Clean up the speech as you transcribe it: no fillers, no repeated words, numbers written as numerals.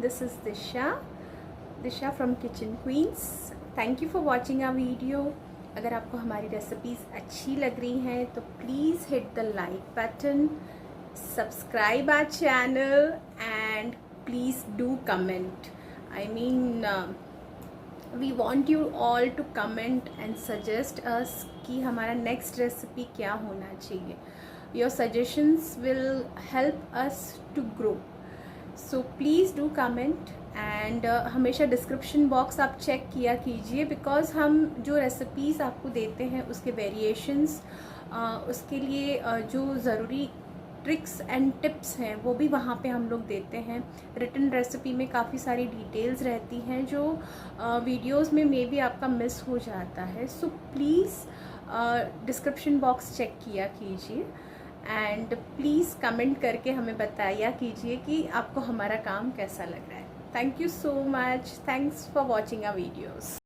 this is Disha from Kitchen Queens. Thank you for watching our video. अगर आपको हमारी recipes अच्छी लग रही हैं तो please hit the like button, subscribe our channel and please do comment. I mean we want you all to comment and suggest us कि हमारा नेक्स्ट रेसिपी क्या होना चाहिए. Your suggestions will help us to grow. So please do comment and हमेशा description box आप check किया कीजिए, because हम जो रेसिपीज़ आपको देते हैं उसके वेरिएशंस, उसके लिए जो ज़रूरी ट्रिक्स एंड टिप्स हैं वो भी वहाँ पे हम लोग देते हैं. रिटन रेसिपी में काफ़ी सारी डिटेल्स रहती हैं जो वीडियोस में मे बी आपका मिस हो जाता है. So please description box check किया कीजिए एंड प्लीज़ कमेंट करके हमें बताया कीजिए कि आपको हमारा काम कैसा लग रहा है. Thank you so much. Thanks for watching our videos.